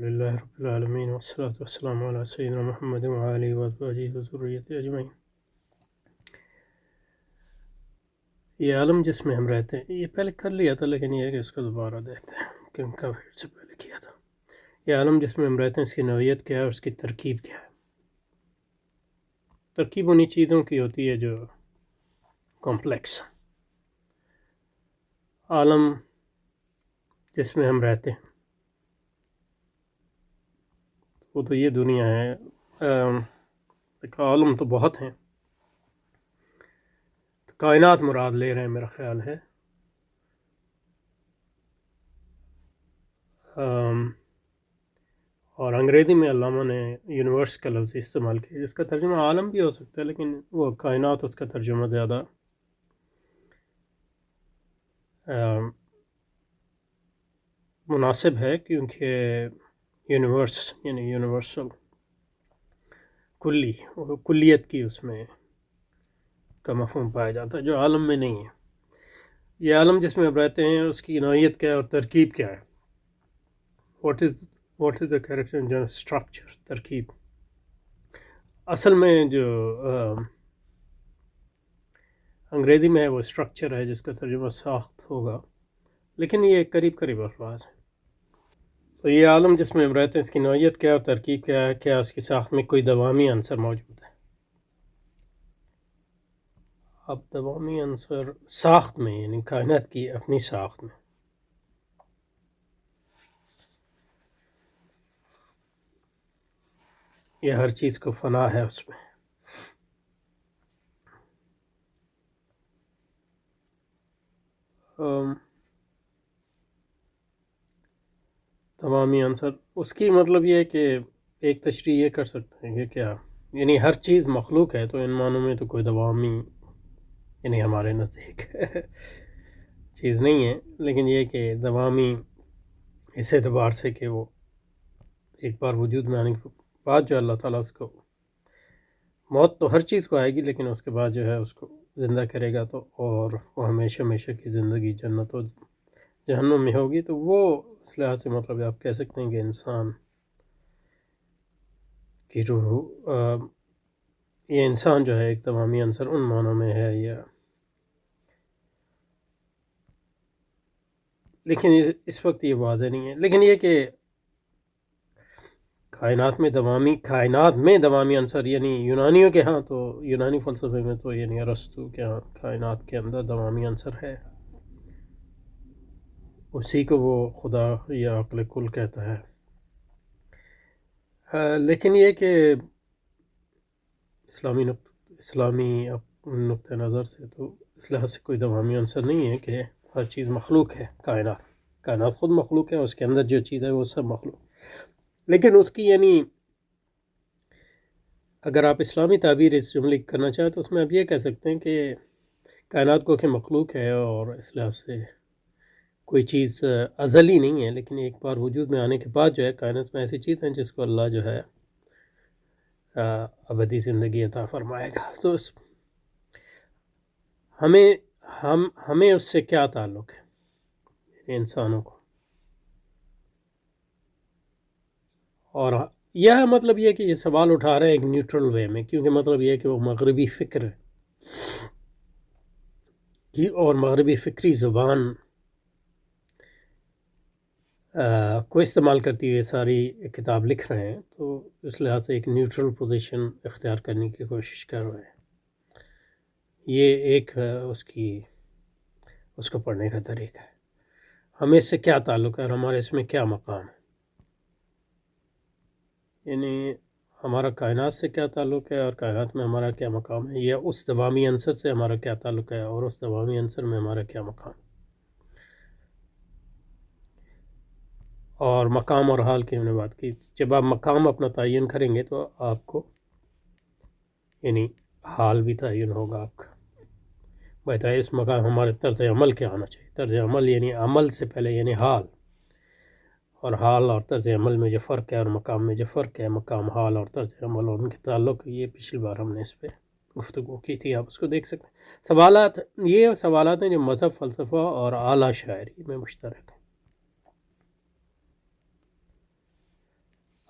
لله رب العالمین والصلاة والسلام علی سیدنا محمد وآلہ وازواجہ وذریتہ اجمعین۔ یہ عالم جس میں ہم رہتے ہیں، یہ پہلے کر لیا تھا لیکن یہ ہے کہ اس کو دوبارہ دیکھتے ہیں کیونکہ کافی سے پہلے کیا تھا۔ یہ عالم جس میں ہم رہتے ہیں، اس کی نوعیت کیا ہے اور اس کی ترکیب کیا ہے۔ ترکیب انہی چیزوں کی ہوتی ہے جو کمپلیکس۔ عالم جس میں ہم رہتے ہیں وہ تو یہ دنیا ہے۔ عالم تو بہت ہیں، کائنات مراد لے رہے ہیں میرا خیال ہے۔ اور انگریزی میں علامہ نے یونیورس کا لفظ استعمال کیا، جس کا ترجمہ عالم بھی ہو سکتا ہے لیکن وہ کائنات اس کا ترجمہ زیادہ مناسب ہے، کیونکہ یونیورس یعنی یونیورسل کلی کلیت کی اس میں کا مفہوم پایا جاتا ہے جو عالم میں نہیں ہے۔ یہ عالم جس میں اب رہتے ہیں اس کی نوعیت کیا ہے اور ترکیب کیا ہے۔ What is the character and general structure, ترکیب۔ اصل میں جو انگریزی میں ہے وہ اسٹرکچر ہے، جس کا ترجمہ ساخت ہوگا، لیکن یہ قریب قریب الفاظ ہیں۔ تو یہ عالم جس میں ہم رہتے ہیں اس کی نوعیت کیا اور ترکیب کیا ہے، کیا اس کی ساخت میں کوئی دوامی عنصر موجود ہے۔ اب دوامی عنصر ساخت میں یعنی کائنات کی اپنی ساخت میں، یہ ہر چیز کو فنا ہے اس میں۔ تمامی عنصر اس کی مطلب یہ ہے کہ ایک تشریح یہ کر سکتے ہیں کہ کیا یعنی ہر چیز مخلوق ہے، تو ان معنوں میں تو کوئی دوامی یعنی ہمارے نزدیک چیز نہیں ہے، لیکن یہ کہ دوامی اس اعتبار سے کہ وہ ایک بار وجود میں آنے کے بعد جو اللہ تعالیٰ اس کو موت تو ہر چیز کو آئے گی، لیکن اس کے بعد جو ہے اس کو زندہ کرے گا، تو اور وہ ہمیشہ ہمیشہ کی زندگی جنت و جہنم میں ہوگی۔ تو وہ اس لحاظ سے مطلب آپ کہہ سکتے ہیں کہ انسان کی روح، یہ انسان جو ہے ایک تمامی عنصر ان معنوں میں ہے، یا لیکن اس وقت یہ واضح نہیں ہے۔ لیکن یہ کہ کائنات میں دوامی عنصر یعنی یونانیوں کے ہاں، تو یونانی فلسفے میں تو یعنی ارسطو کے ہاں کائنات کے اندر دوامی عنصر ہے، اسی کو وہ خدا یا عقل کل کہتا ہے۔ لیکن یہ کہ اسلامی نقطہ نظر سے تو اس لحاظ سے کوئی دوامی عنصر نہیں ہے کہ ہر چیز مخلوق ہے۔ کائنات خود مخلوق ہے، اس کے اندر جو چیز ہے وہ سب مخلوق، لیکن اس کی یعنی اگر آپ اسلامی تعبیر اس جملے کی کرنا چاہیں تو اس میں آپ یہ کہہ سکتے ہیں کہ کائنات کو کہ مخلوق ہے، اور اس لحاظ سے کوئی چیز ازلی نہیں ہے، لیکن ایک بار وجود میں آنے کے بعد جو ہے کائنات میں ایسی چیز ہیں جس کو اللہ جو ہے ابدی زندگی عطا فرمائے گا۔ تو ہمیں اس سے کیا تعلق ہے انسانوں کو، اور یہ مطلب یہ کہ یہ سوال اٹھا رہے ہیں ایک نیوٹرل وے میں، کیونکہ مطلب یہ کہ وہ مغربی فکر کی اور مغربی فکری زبان کو استعمال کرتی ہوئے ساری کتاب لکھ رہے ہیں، تو اس لحاظ سے ایک نیوٹرل پوزیشن اختیار کرنے کی کوشش کر رہے ہیں۔ یہ ایک اس کو پڑھنے کا طریقہ ہے۔ ہمیں اس سے کیا تعلق ہے اور ہمارے اس میں کیا مقام ہے، یعنی ہمارا کائنات سے کیا تعلق ہے اور کائنات میں ہمارا کیا مقام ہے، یا اس دوامی عنصر سے ہمارا کیا تعلق ہے اور اس دوامی عنصر میں ہمارا کیا مقام ہے۔ اور مقام اور حال کی ہم نے بات کی، جب آپ مقام اپنا تعین کریں گے تو آپ کو یعنی حال بھی تعین ہوگا آپ کا۔ بتائیے اس مقام ہمارے طرز عمل کیا ہونا چاہیے۔ طرز عمل یعنی عمل سے پہلے یعنی حال، اور حال اور طرز عمل میں جو فرق ہے اور مقام میں جو فرق ہے، مقام حال اور طرز عمل اور ان کے تعلق، یہ پچھلی بار ہم نے اس پہ گفتگو کی تھی، آپ اس کو دیکھ سکتے ہیں۔ یہ سوالات ہیں جو مذہب، فلسفہ اور اعلیٰ شاعری میں مشترک ہیں۔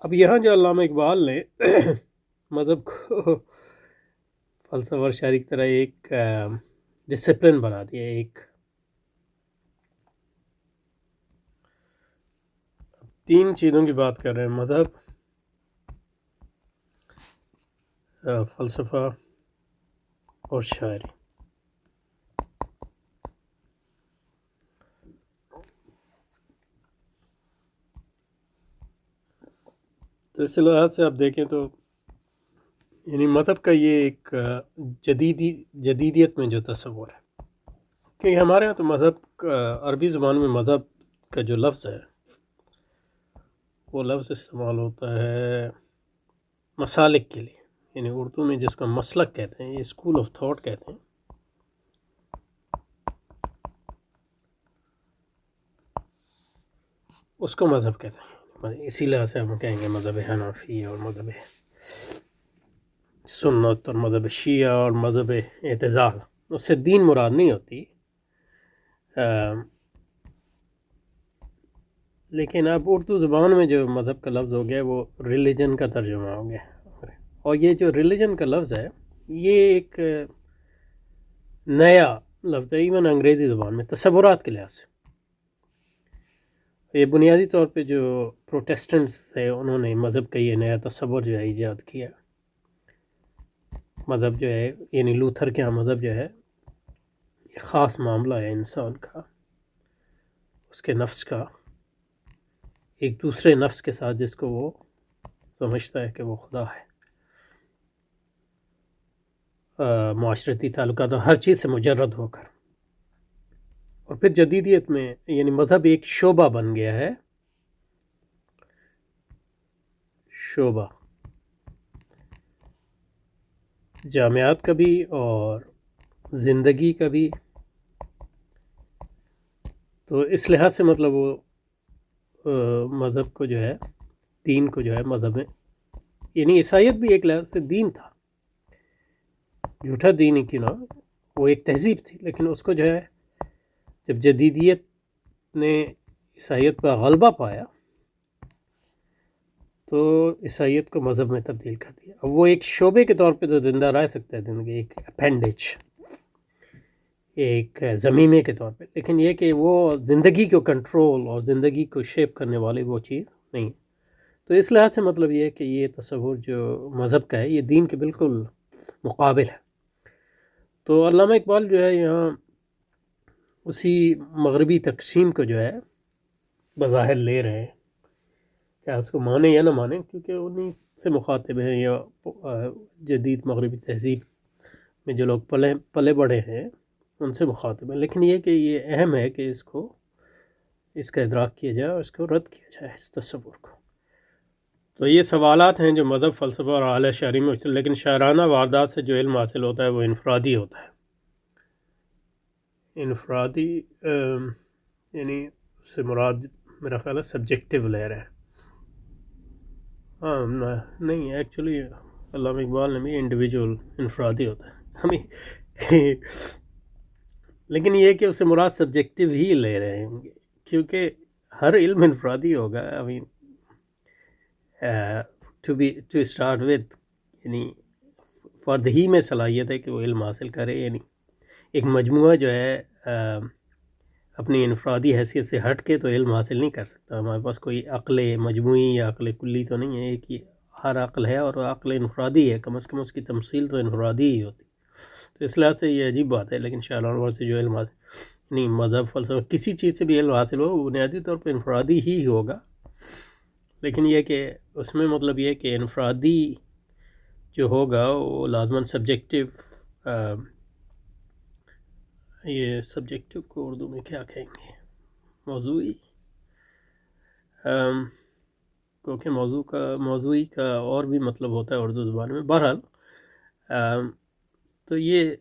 اب یہاں جو علامہ اقبال نے مذہب کو فلسفہ اور شاعری کی طرح ایک ڈسپلن بنا دیا، ایک تین چیزوں کی بات کر رہے ہیں: مذہب، فلسفہ اور شاعری۔ تو اس لحاظ سے آپ دیکھیں تو یعنی مذہب کا یہ ایک جدیدیت میں جو تصور ہے، کیونکہ ہمارے یہاں تو مذہب کا عربی زبان میں مذہب کا جو لفظ ہے وہ لفظ استعمال ہوتا ہے مسالک کے لیے، یعنی اردو میں جس کو مسلک کہتے ہیں، یہ اسکول آف تھاٹ کہتے ہیں، اس کو مذہب کہتے ہیں۔ اسی لحاظ سے ہم کہیں گے مذہب حنفی اور مذہب سنت اور مذہب شیعہ اور مذہب اعتزال، اس سے دین مراد نہیں ہوتی، لیکن اب اردو زبان میں جو مذہب کا لفظ ہو گیا وہ ریلیجن کا ترجمہ ہو گیا، اور یہ جو ریلیجن کا لفظ ہے یہ ایک نیا لفظ ہے ایون انگریزی زبان میں تصورات کے لحاظ سے۔ یہ بنیادی طور پہ جو پروٹیسٹنٹس تھے انہوں نے مذہب کا یہ نیا تصور جو ہے ایجاد کیا۔ مذہب جو ہے یعنی لوتھر کے ہاں مذہب جو ہے ایک خاص معاملہ ہے انسان کا، اس کے نفس کا، ایک دوسرے نفس کے ساتھ جس کو وہ سمجھتا ہے کہ وہ خدا ہے، معاشرتی تعلقات ہر چیز سے مجرد ہو کر۔ اور پھر جدیدیت میں یعنی مذہب ایک شعبہ بن گیا ہے، شعبہ جامعات کا بھی اور زندگی کا بھی۔ تو اس لحاظ سے مطلب وہ مذہب کو جو ہے، دین کو جو ہے مذہب میں، یعنی عیسائیت بھی ایک لحاظ سے دین تھا، جھوٹا دین ہی کیوں نہ، وہ ایک تہذیب تھی، لیکن اس کو جو ہے جب جدیدیت نے عیسائیت پر غلبہ پایا تو عیسائیت کو مذہب میں تبدیل کر دیا۔ اب وہ ایک شعبے کے طور پہ تو زندہ رہ سکتا ہے زندگی، ایک اپینڈیج، ایک ضمیمے کے طور پہ، لیکن یہ کہ وہ زندگی کو کنٹرول اور زندگی کو شیپ کرنے والی وہ چیز نہیں۔ تو اس لحاظ سے مطلب یہ ہے کہ یہ تصور جو مذہب کا ہے یہ دین کے بالکل مقابل ہے۔ تو علامہ اقبال جو ہے یہاں اسی مغربی تقسیم کو جو ہے بظاہر لے رہے ہیں، چاہے اس کو مانیں یا نہ مانیں، کیونکہ انہیں سے مخاطب ہیں، یا جدید مغربی تہذیب میں جو لوگ پلے بڑے ہیں ان سے مخاطب ہیں، لیکن یہ کہ یہ اہم ہے کہ اس کا ادراک کیا جائے اور اس کو رد کیا جائے، اس تصور کو۔ تو یہ سوالات ہیں جو مذہب، فلسفہ اور اعلیٰ شاعری میں، لیکن شاعرانہ واردات سے جو علم حاصل ہوتا ہے وہ انفرادی ہوتا ہے۔ انفرادی یعنی اس سے مراد میرا خیال ہے سبجیکٹیو لیئر ہے۔ ہاں نہیں، ایکچولی علامہ اقبال نے بھی انڈیویجول انفرادی ہوتا ہے ہمیں، لیکن یہ کہ اس سے مراد سبجیکٹیو ہی لے رہے ہیں، کیونکہ ہر علم انفرادی ہوگا۔ ٹو اسٹارٹ وتھ، یعنی فرد ہی میں صلاحیت ہے کہ وہ علم حاصل کرے، یعنی ایک مجموعہ جو ہے اپنی انفرادی حیثیت سے ہٹ کے تو علم حاصل نہیں کر سکتا۔ ہمارے پاس کوئی عقل مجموعی یا عقل کلی تو نہیں ہے، ایک ہی ہر عقل ہے اور عقل انفرادی ہے، کم از کم اس کی تمثیل تو انفرادی ہی ہوتی۔ تو اس لحاظ سے یہ عجیب بات ہے، لیکن شاعرانہ سے جو علم حاصل، یعنی مذہب، فلسفہ، کسی چیز سے بھی علم حاصل ہو وہ بنیادی طور پہ انفرادی ہی ہوگا، لیکن یہ کہ اس میں مطلب یہ کہ انفرادی جو ہوگا وہ لازماً سبجیکٹیو، یہ سبجیکٹیو کو اردو میں کیا کہیں گے، موضوعی، کیونکہ موضوعی کا اور بھی مطلب ہوتا ہے اردو زبان میں۔ بہرحال تو یہ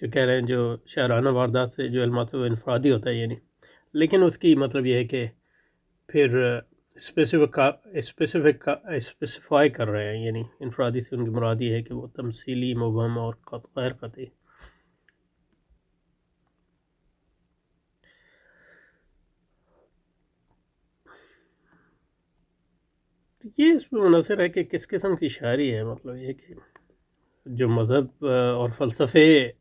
جو کہہ رہے ہیں جو شاعرانہ واردات سے جو علم آتا ہے وہ انفرادی ہوتا ہے، یعنی، لیکن اس کی مطلب یہ ہے کہ پھر اسپیسیفائی کر رہے ہیں، یعنی انفرادی سے ان کی مراد یہ ہے کہ وہ تمثیلی، مبہم اور غیر قطعی۔ یہ اس پہ منحصر ہے کہ کس قسم کی شاعری ہے. مطلب یہ کہ جو مذہب اور فلسفے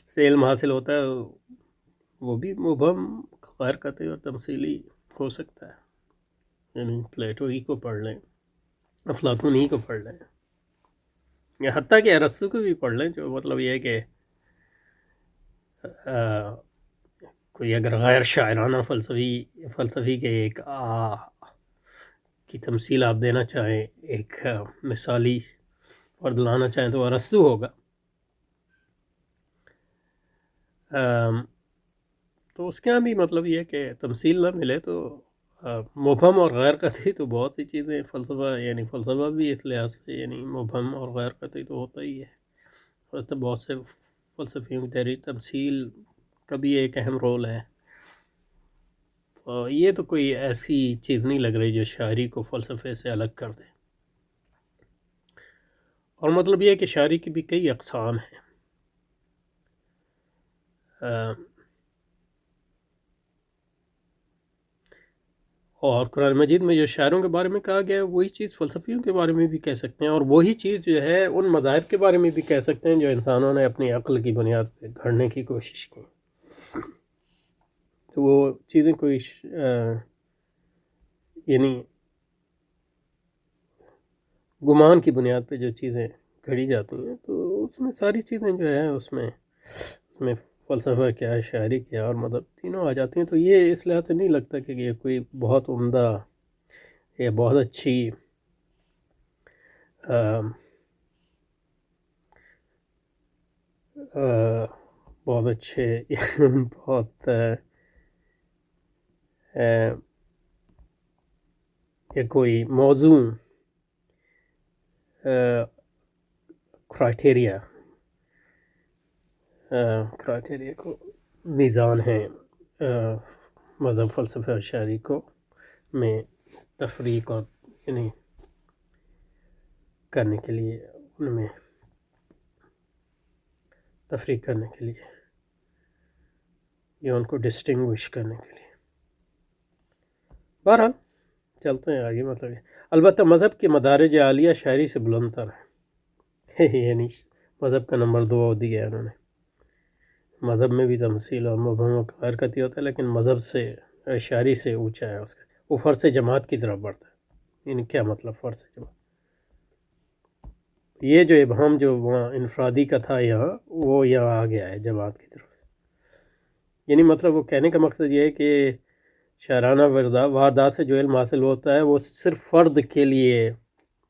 سے علم حاصل ہوتا ہے وہ بھی مبہم، غیر قطعی اور تمثیلی ہو سکتا ہے. یعنی پلیٹو ہی کو پڑھ لیں، افلاطون ہی کو پڑھ لیں، یا حتیٰ کہ ارسطو کو بھی پڑھ لیں، جو مطلب یہ ہے کہ کوئی اگر غیر شاعرانہ فلسفی کے ایک کی تمثیل آپ دینا چاہیں، ایک مثالی فرد لانا چاہیں تو ارسطو ہوگا. تو اس کے یہاں بھی مطلب یہ ہے کہ تمثیل نہ ملے تو مبہم اور غیر قطعی تو بہت سی چیزیں فلسفہ بھی اس لحاظ سے یعنی مبہم اور غیر قطعی تو ہوتا ہی ہے. اور تو بہت سے فلسفیوں کی تحریر تمثیل کا بھی ایک اہم رول ہے. یہ تو کوئی ایسی چیز نہیں لگ رہی جو شاعری کو فلسفے سے الگ کر دے. اور مطلب یہ ہے کہ شاعری کی بھی کئی اقسام ہیں. اور قرآن مجید میں جو شاعروں کے بارے میں کہا گیا ہے وہی چیز فلسفیوں کے بارے میں بھی کہہ سکتے ہیں، اور وہی چیز جو ہے ان مذاہب کے بارے میں بھی کہہ سکتے ہیں جو انسانوں نے اپنی عقل کی بنیاد پہ گھڑنے کی کوشش کی. تو وہ چیزیں کوئی یعنی گمان کی بنیاد پہ جو چیزیں گھڑی جاتی ہیں تو اس میں ساری چیزیں جو ہے اس میں فلسفہ کیا ہے، شاعری کیا اور مذہب تینوں آ جاتی ہیں. تو یہ اس لحاظ سے نہیں لگتا کہ یہ کوئی بہت عمدہ یا بہت اچھی بہت اچھے بہت یا کوئی موضوع کرائٹیریا کو میزان ہے مذہب، فلسفہ اور شاعری کو میں تفریق اور یعنی کرنے کے لیے، ان میں تفریق کرنے کے لیے یا ان کو ڈسٹنگوش کرنے کے لیے. بہرحال چلتے ہیں آگے. مطلب البتہ مذہب کے مدارج عالیہ شاعری سے بلند تر ہے. یعنی مذہب کا نمبر 2 دیا ہے انہوں نے. مذہب میں بھی تمثیل اور مبہم و غیر قطعی ہوتا ہے، لیکن مذہب سے شاعری سے اونچا ہے اس کا. وہ فرض جماعت کی طرف بڑھتا ہے. یعنی کیا مطلب فرض جماعت؟ یہ جو ابہام جو وہاں انفرادی کا تھا یہاں، وہ یہاں آ گیا ہے جماعت کی طرف سے. یعنی مطلب وہ کہنے کا مقصد یہ ہے کہ شاعرانہ واردات سے جو علم حاصل ہوتا ہے وہ صرف فرد کے لیے،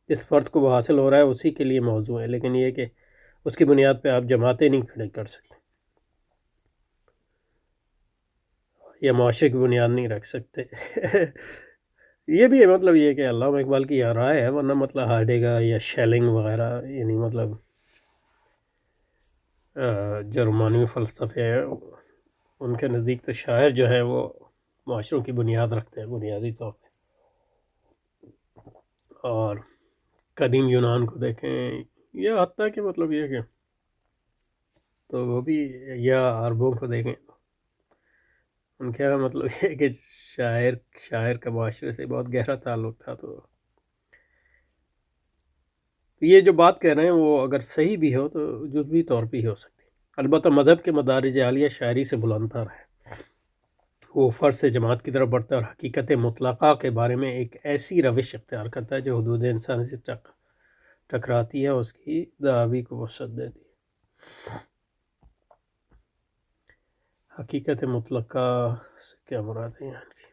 جس فرد کو وہ حاصل ہو رہا ہے اسی کے لیے موضوع ہے، لیکن یہ کہ اس کی بنیاد پہ آپ جماعتیں نہیں کھڑے کر سکتے یا معاشرے کی بنیاد نہیں رکھ سکتے. یہ بھی ہے مطلب یہ کہ علامہ اقبال کی یہاں رائے ہے، ورنہ مطلب ہائیڈگر یا شیلنگ وغیرہ یعنی مطلب جو رومانوی فلسفے ہیں ان کے نزدیک تو شاعر جو ہیں وہ معاشروں کی بنیاد رکھتے ہیں بنیادی طور پہ. اور قدیم یونان کو دیکھیں یا حتیٰ کہ مطلب یہ کہ تو وہ بھی، یا عربوں کو دیکھیں، ان کے مطلب یہ کہ شاعر کا معاشرے سے بہت گہرا تعلق تھا. تو یہ جو بات کہہ رہے ہیں وہ اگر صحیح بھی ہو تو جزوی طور پہ ہی ہو سکتی. البتہ مذہب کے مدارج عالیہ شاعری سے بلند تر ہے. وہ فرض سے جماعت کی طرف بڑھتا ہے اور حقیقت مطلقہ کے بارے میں ایک ایسی روش اختیار کرتا ہے جو حدود انسانی سے ٹکراتی ہے، اس کی دعوی کو وسعت دیتی ہے. حقیقت مطلقہ سے کیا مراد ہے یہاں کی؟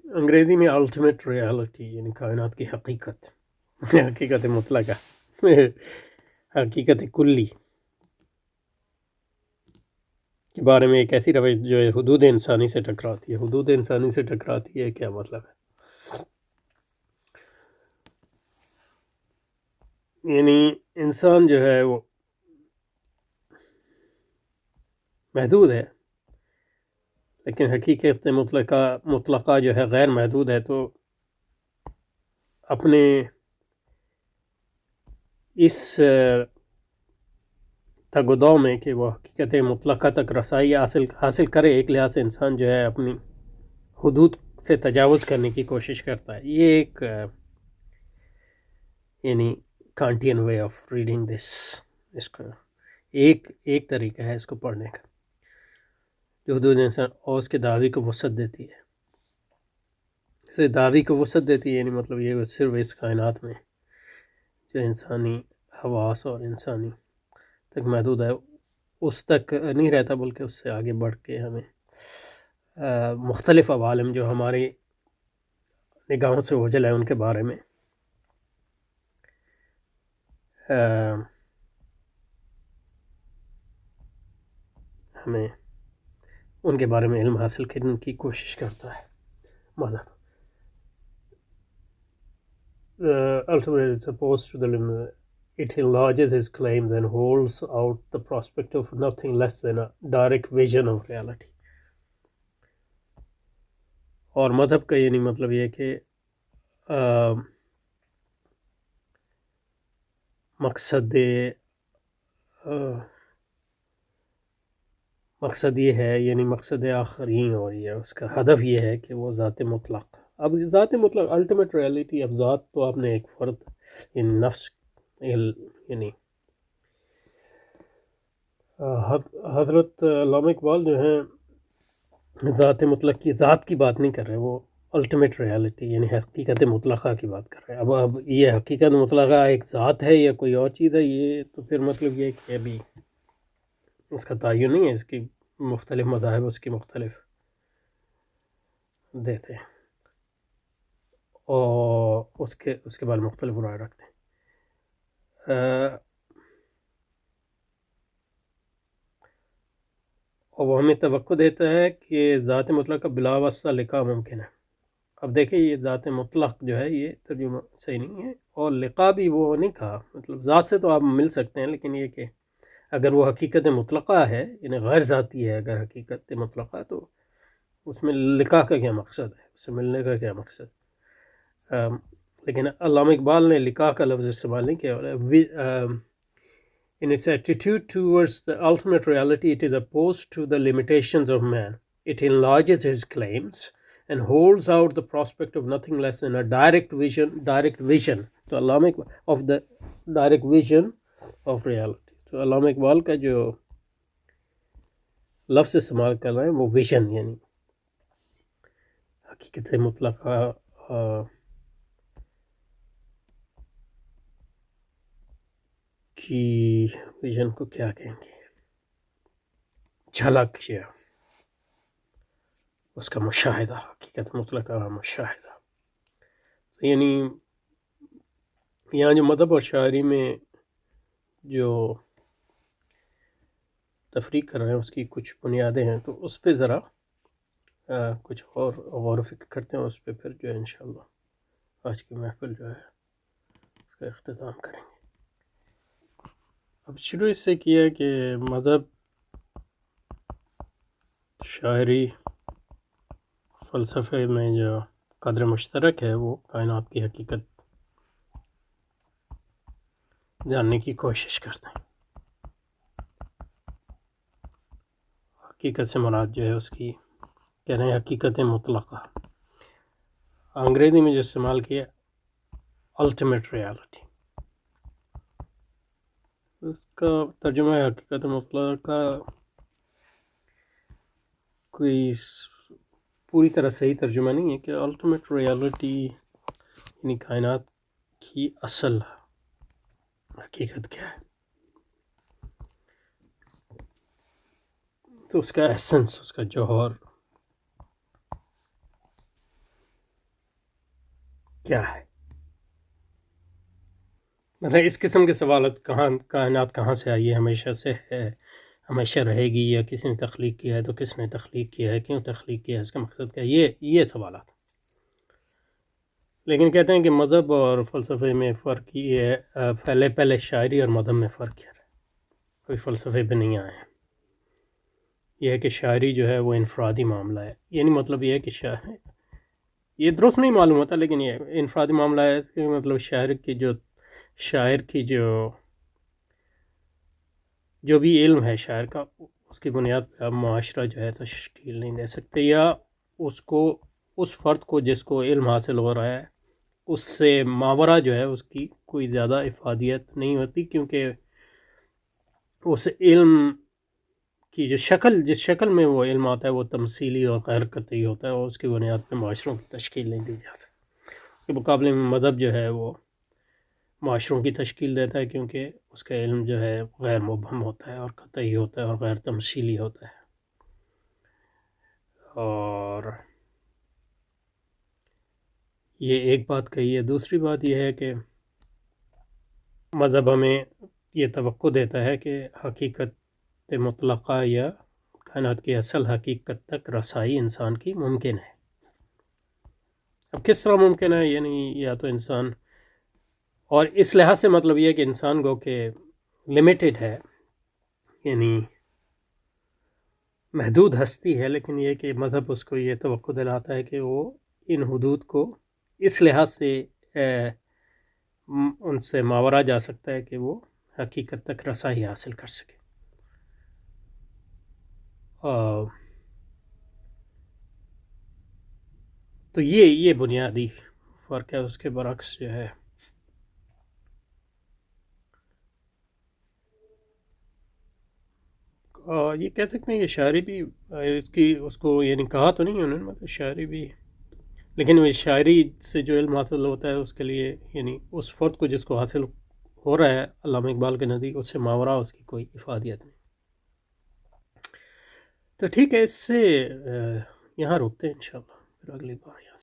انگریزی میں الٹیمیٹ ریالٹی یعنی کائنات کی حقیقت، حقیقت مطلقہ، حقیقت کلی کے بارے میں ایک ایسی روش جو ہے حدود انسانی سے ٹکراتی ہے. حدود انسانی سے ٹکراتی ہے کیا مطلب ہے؟ یعنی انسان جو ہے وہ محدود ہے، لیکن حقیقت مطلقہ جو ہے غیر محدود ہے. تو اپنے اس تگ و دو میں کہ وہ حقیقت مطلقہ تک رسائی حاصل کرے، ایک لحاظ سے انسان جو ہے اپنی حدود سے تجاوز کرنے کی کوشش کرتا ہے. یہ ایک یعنی کانٹین وے آف ریڈنگ دس. اس کا ایک طریقہ ہے اس کو پڑھنے کا جو حدود انسان اور اس کے دعوی کو وسعت دیتی ہے. اسے دعوی کو وسعت دیتی ہے یعنی مطلب یہ صرف اس کائنات میں جو انسانی حواس اور انسانی تک محدود ہے اس تک نہیں رہتا، بلکہ اس سے آگے بڑھ کے ہمیں مختلف عوالم جو ہماری نگاہوں سے اوجھل ہیں ان کے بارے میں ہمیں ان کے بارے میں علم حاصل کرنے کی کوشش کرتا ہے مذہب. Ultimately it's opposed to the limit. It enlarges his claims and holds out the prospect of nothing less than a direct vision of reality. اور مذہب کا یعنی مطلب یہ کہ مقصد یہ ہے، یعنی مقصد آخرین، اور یہ اس کا ہدف یہ ہے کہ وہ ذات مطلق. اب ذات مطلق الٹیمیٹ ریئلٹی، اب ذات تو آپ نے ایک فرد یعنی نفس، یعنی حضرت علامہ اقبال جو ہیں ذات مطلق کی ذات کی بات نہیں کر رہے، وہ الٹیمیٹ ریئلٹی یعنی حقیقت مطلقہ کی بات کر رہے ہیں. اب یہ حقیقت مطلقہ ایک ذات ہے یا کوئی اور چیز ہے، یہ تو پھر مطلب یہ کہ ابھی اس کا تعین نہیں ہے. اس کی مختلف مذاہب اس کی مختلف دیتے ہیں اور اس کے بارے میں مختلف رائے رکھتے ہیں، اور وہ ہمیں توقع دیتا ہے کہ ذات مطلق کا بلا واسطہ لقاء ممکن ہے. اب دیکھیں یہ ذات مطلق جو ہے یہ ترجمہ صحیح نہیں ہے، اور لقاء بھی وہ نہیں کہا، مطلب ذات سے تو آپ مل سکتے ہیں، لیکن یہ کہ اگر وہ حقیقت مطلقہ ہے یعنی غیر ذاتی ہے، اگر حقیقت مطلقہ تو اس میں لقاء کا کیا مقصد ہے، اس سے ملنے کا کیا مقصد. لیکن علامہ اقبال نے لقاء کا لفظ استعمال نہیں کیا. In its attitude towards the ultimate reality, it is opposed to the limitations of man. It enlarges his claims and holds out the prospect of nothing less than a direct vision. تو علامہ of the direct vision of reality. تو علامہ اقبال کا جو لفظ استعمال کر رہے ہیں وہ ویژن یعنی حقیقت مطلقہ کی ویژن کو کیا کہیں گے، جھلک یا اس کا مشاہدہ، حقیقت مطلقہ کا مشاہدہ. یعنی یہاں جو مذہب اور شاعری میں جو تفریق کر رہے ہیں اس کی کچھ بنیادیں ہیں، تو اس پہ ذرا کچھ اور غور و فکر کرتے ہیں، اس پہ پھر جو ہے انشاءاللہ آج کی محفل جو ہے اس کا اختتام کریں گے. اب شروع اس سے کیا کہ مذہب، شاعری، فلسفے میں جو قدر مشترک ہے وہ کائنات کی حقیقت جاننے کی کوشش کرتے ہیں. حقیقت سے مراد جو ہے اس کی کہہ رہے ہیں حقیقت مطلقہ، انگریزی میں جو استعمال کیا الٹیمیٹ ریالٹی، اس کا ترجمہ ہے حقیقت مطلقہ. کوئی پوری طرح صحیح ترجمہ نہیں ہے کہ الٹیمیٹ ریالٹی یعنی کائنات کی اصل حقیقت کیا ہے، تو اس کا ایسنس، اس کا جوہر کیا ہے. مطلب اس قسم کے سوالات کائنات کہاں سے آئی ہے، ہمیشہ سے ہے، ہمیشہ رہے گی، یا کسی نے تخلیق کیا ہے تو کس نے تخلیق کیا ہے، کیوں تخلیق کیا ہے، اس کا مقصد کیا ہے، یہ سوالات. لیکن کہتے ہیں کہ مذہب اور فلسفے میں فرق یہ ہے، پہلے شاعری اور مذہب میں فرق کیا ہے، کوئی فلسفے پہ نہیں آئے ہیں. یہ ہے کہ شاعری جو ہے وہ انفرادی معاملہ ہے، یعنی مطلب یہ ہے کہ یہ درست نہیں معلوم ہوتا، لیکن یہ انفرادی معاملہ ہے کہ مطلب شاعر کی جو بھی علم ہے شاعر کا، اس کی بنیاد پہ آپ معاشرہ جو ہے تشکیل نہیں دے سکتے، یا اس فرد کو جس کو علم حاصل ہو رہا ہے اس سے ماورا جو ہے اس کی کوئی زیادہ افادیت نہیں ہوتی، کیونکہ اس علم کی جو شکل، جس شکل میں وہ علم آتا ہے وہ تمثیلی اور غیر قطعی ہوتا ہے، اور اس کی بنیاد پہ معاشروں کی تشکیل نہیں دی جا سکتی۔ اس کے مقابلے میں مذہب جو ہے وہ معاشروں کی تشکیل دیتا ہے، کیونکہ اس کا علم جو ہے غیر مبہم ہوتا ہے اور قطعی ہوتا ہے اور غیر تمثیلی ہوتا ہے۔ اور یہ ایک بات کہی ہے۔ دوسری بات یہ ہے کہ مذہب ہمیں یہ توقع دیتا ہے کہ حقیقت مطلقہ یا کائنات کی اصل حقیقت تک رسائی انسان کی ممکن ہے۔ اب کس طرح ممکن ہے؟ یعنی یا تو انسان، اور اس لحاظ سے مطلب یہ ہے کہ انسان کو کہ لمیٹڈ ہے، یعنی محدود ہستی ہے، لیکن یہ کہ مذہب اس کو یہ توقع دلاتا ہے کہ وہ ان حدود کو اس لحاظ سے ان سے ماورا جا سکتا ہے کہ وہ حقیقت تک رسائی حاصل کر سکے۔ تو یہ بنیادی فرق ہے۔ اس کے برعکس جو ہے یہ کہہ سکتے ہیں کہ شاعری بھی اس کو یعنی کہا تو نہیں انہوں نے، مطلب شاعری بھی، لیکن وہ شاعری سے جو علم حاصل ہوتا ہے اس کے لیے، یعنی اس فرد کو جس کو حاصل ہو رہا ہے علامہ اقبال کے نزدیک، اس سے ماورا اس کی کوئی افادیت نہیں۔ تو ٹھیک ہے، اس سے یہاں رکتے ہیں انشاءاللہ، پھر اگلی بار یہاں